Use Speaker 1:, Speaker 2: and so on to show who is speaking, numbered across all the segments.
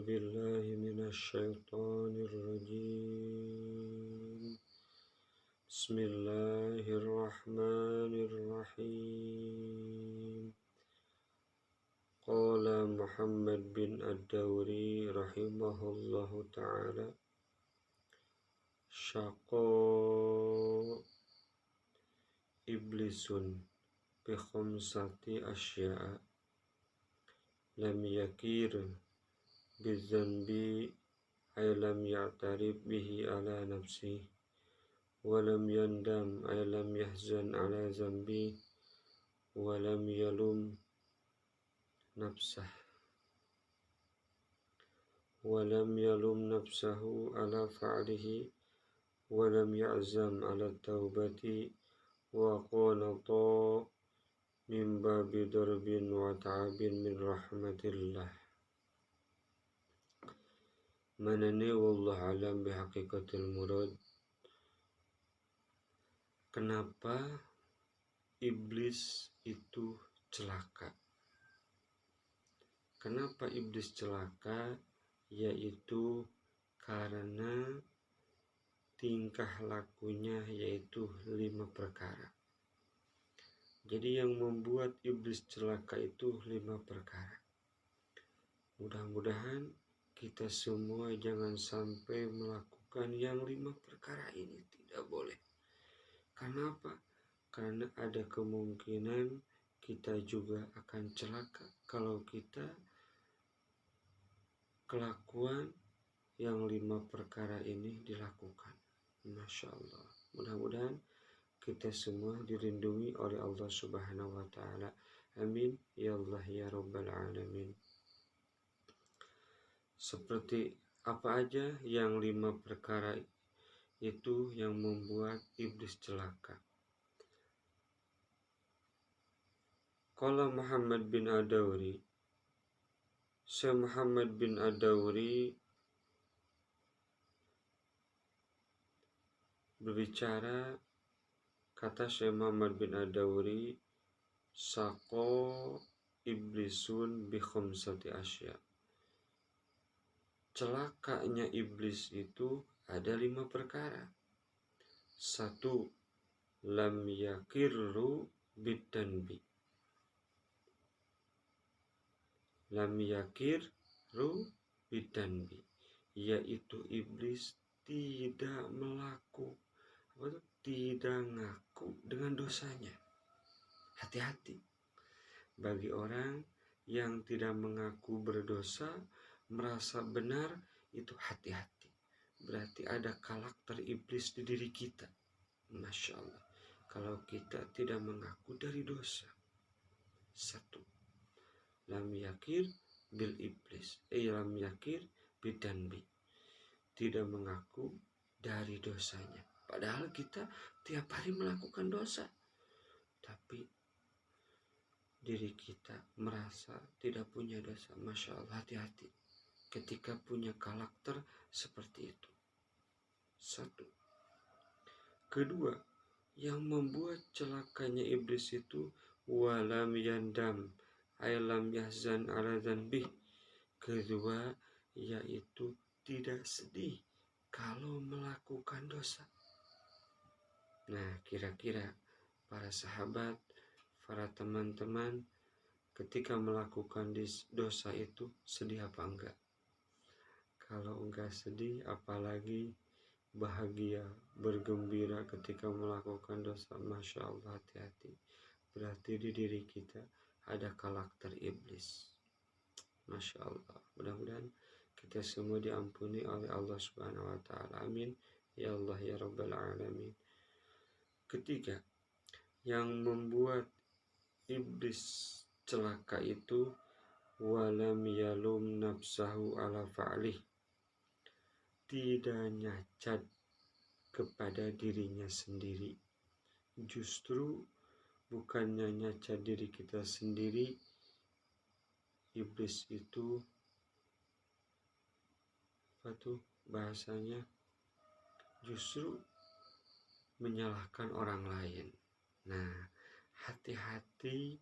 Speaker 1: بالله من الشيطان الرجيم. بسم الله الرحمن الرحيم. قال محمد بن الدوري رحمه الله تعالى: شقى إبليس بخمسة أشياء لم يكير بالذنب أي لم يعترف به على نفسه، ولم يندم أي لم يحزن على ذنبه، ولم يلوم نفسه على فعله، ولم يعزم على التوبة، وقنط من باب ضرب وتعب من رحمة الله. Manani wallahu alam bihaqikatil murad. Kenapa iblis itu celaka? Kenapa iblis celaka? Yaitu karena tingkah lakunya, yaitu 5 perkara. Jadi yang membuat iblis celaka itu 5 perkara. Mudah-mudahan kita semua jangan sampai melakukan yang 5 perkara ini. Tidak boleh. Kenapa? Karena ada kemungkinan kita juga akan celaka kalau kita kelakuan yang 5 perkara ini dilakukan. Masya Allah. Mudah-mudahan kita semua dilindungi oleh Allah Subhanahu wa Ta'ala. Amin ya Allah ya Rabbal Alamin. Seperti apa aja yang 5 perkara itu yang membuat iblis celaka? Qala Muhammad bin Ad-Dawri, Syekh Muhammad bin Ad-Dawri berbicara, kata Syekh Muhammad bin Ad-Dawri, saqo iblisun bi khamsati asya. Celakanya iblis itu ada 5 perkara. 1. Lam yakirru bidanbi. Lam yakirru bidanbi, yaitu iblis tidak ngaku dengan dosanya. Hati-hati bagi orang yang tidak mengaku berdosa, merasa benar, itu hati-hati. Berarti ada karakter iblis di diri kita. Masya Allah. Kalau kita tidak mengaku dari dosa. 1. Lam yakir bil iblis. Lam yakir bidanbi. Tidak mengaku dari dosanya. Padahal kita tiap hari melakukan dosa. Tapi diri kita merasa tidak punya dosa. Masya Allah, hati-hati ketika punya karakter seperti itu. 1. Kedua, yang membuat celakanya iblis itu walam yandam ay lam yahzan ala dzanbih. Kedua, yaitu tidak sedih kalau melakukan dosa. Nah, kira-kira para sahabat, para teman-teman, ketika melakukan dosa itu sedih apa enggak? Kalau enggak sedih, apalagi bahagia, bergembira ketika melakukan dosa. Masya Allah, hati-hati. Berarti di diri kita ada karakter iblis. Masya Allah. Mudah-mudahan kita semua diampuni oleh Allah Subhanahu wa Ta'ala. Amin ya Allah ya Rabbal Alamin. Ketiga, yang membuat iblis celaka itu walam yalum nafsahu ala fa'lih. Tidak nyacat kepada dirinya sendiri. Justru bukannya nyacat diri kita sendiri, iblis itu bahasanya justru menyalahkan orang lain. Nah, hati-hati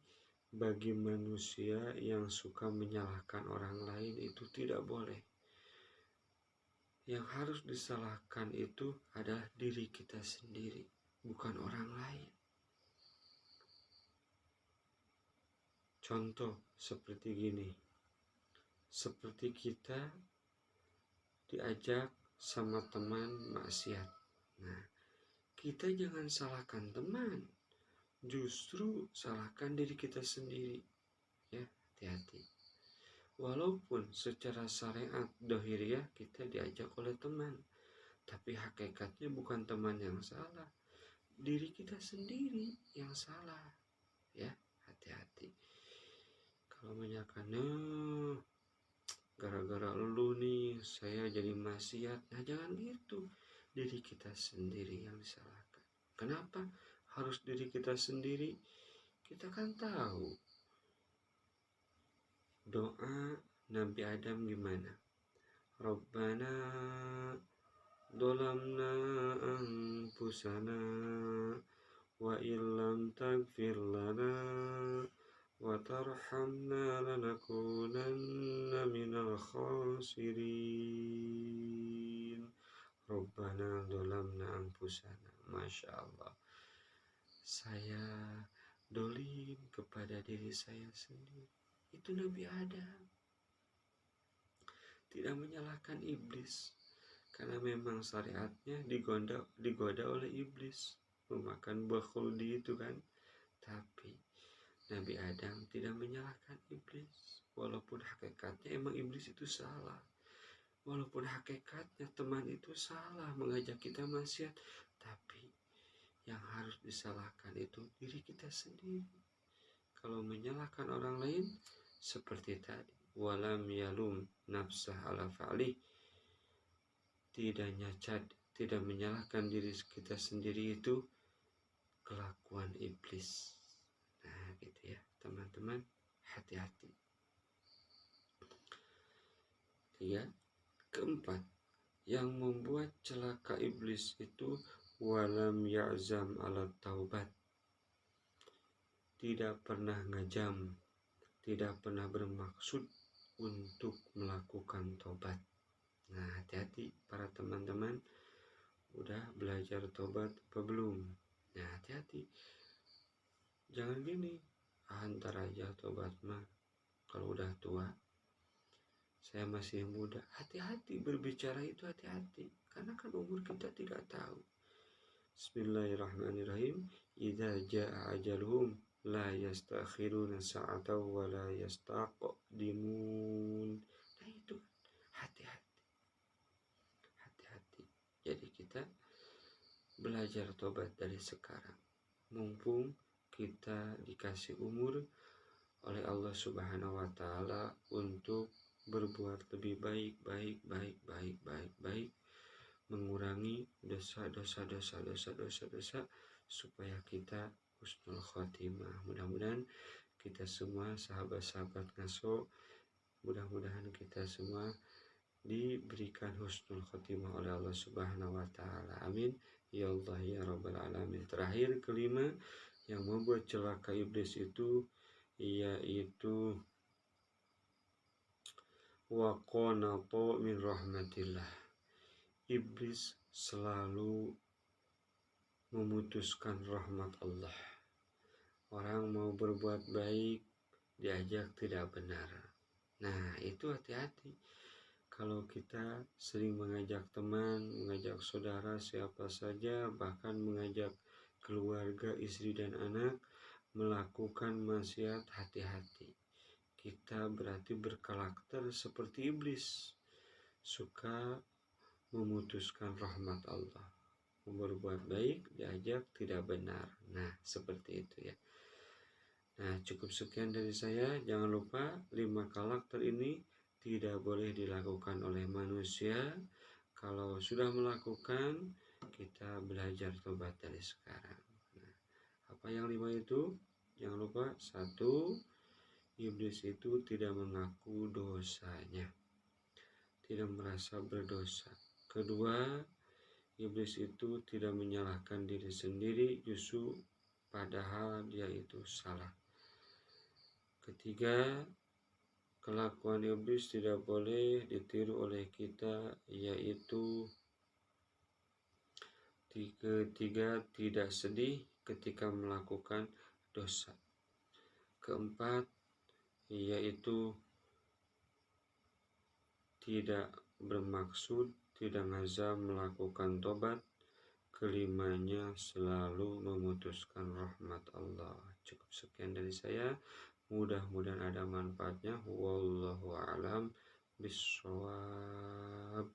Speaker 1: bagi manusia yang suka menyalahkan orang lain, itu tidak boleh. Yang harus disalahkan itu adalah diri kita sendiri, bukan orang lain. Contoh seperti gini, seperti kita diajak sama teman maksiat. Nah, kita jangan salahkan teman, justru salahkan diri kita sendiri. Ya, hati-hati. Walaupun secara syariat dohiriyah kita diajak oleh teman, tapi hakikatnya bukan teman yang salah, diri kita sendiri yang salah. Ya, hati-hati. Kalau menyalahkan, gara-gara lu nih saya jadi maksiat. Nah, jangan gitu. Diri kita sendiri yang disalahkan. Kenapa harus diri kita sendiri? Kita kan tahu doa Nabi Adam gimana. Rabbana dolamna anfusana wa illam tagfir lana wa tarhamna lanakunanna minal khasirin. Rabbana dolamna anfusana. Masya Allah, saya dolim kepada diri saya sendiri. Itu Nabi Adam, tidak menyalahkan iblis, karena memang syariatnya digoda oleh iblis memakan buah khuldi itu kan. Tapi Nabi Adam tidak menyalahkan iblis, walaupun hakikatnya emang iblis itu salah, walaupun hakikatnya teman itu salah mengajak kita maksiat, tapi yang harus disalahkan itu diri kita sendiri. Kalau menyalahkan orang lain seperti tadi, walam yalum nafsah ala fa'li, tidak menyalahkan diri kita sendiri, itu kelakuan iblis. Nah, gitu ya teman-teman, hati-hati. Ya, keempat, yang membuat celaka iblis itu walam ya'zam ala taubat, tidak pernah ngajam, tidak pernah bermaksud untuk melakukan tobat. Nah, hati-hati para teman-teman, udah belajar tobat apa belum? Nah, hati-hati. Jangan gini, antar aja tobat mah, kalau udah tua, saya masih muda. Hati-hati berbicara itu, hati-hati, karena kan umur kita tidak tahu. Bismillahirrahmanirrahim. Idza jaa ajaluhum la yastakhiruna sa'atan wa la yastaqdimun. Nah, itu hati-hati. Hati-hati. Jadi kita belajar tobat dari sekarang, mumpung kita dikasih umur oleh Allah Subhanahu wa taala untuk berbuat lebih baik, mengurangi dosa supaya kita husnul khotimah. Mudah-mudahan kita semua sahabat-sahabat ngaso, mudah-mudahan kita semua diberikan husnul khotimah oleh Allah Subhanahu wa taala. Amin ya Allah ya rabbal alamin. Terakhir, kelima, yang membuat celaka iblis itu yaitu wa qanata min rahmatillah. Iblis selalu memutuskan rahmat Allah. Orang mau berbuat baik diajak tidak benar. Nah, itu hati-hati. Kalau kita sering mengajak teman, mengajak saudara, siapa saja, bahkan mengajak keluarga, istri dan anak melakukan maksiat, hati-hati. Kita berarti berkarakter seperti iblis, suka memutuskan rahmat Allah. Berbuat baik diajak tidak benar. Nah, seperti itu ya. Nah, cukup sekian dari saya. Jangan lupa 5 karakter ini tidak boleh dilakukan oleh manusia. Kalau sudah melakukan, kita belajar tobat dari sekarang. Nah, apa yang 5 itu? Jangan lupa, 1, iblis itu tidak mengaku dosanya, tidak merasa berdosa. Kedua, iblis itu tidak menyalahkan diri sendiri, justru padahal dia itu salah. Ketiga, Kelakuan iblis tidak boleh ditiru oleh kita, yaitu ketiga, tidak sedih ketika melakukan dosa. Keempat, yaitu tidak bermaksud, tidak ngazam melakukan tobat. Kelimanya, selalu memutuskan rahmat Allah. Cukup sekian dari saya. Mudah-mudahan ada manfaatnya. Wallahu a'lam bishawab.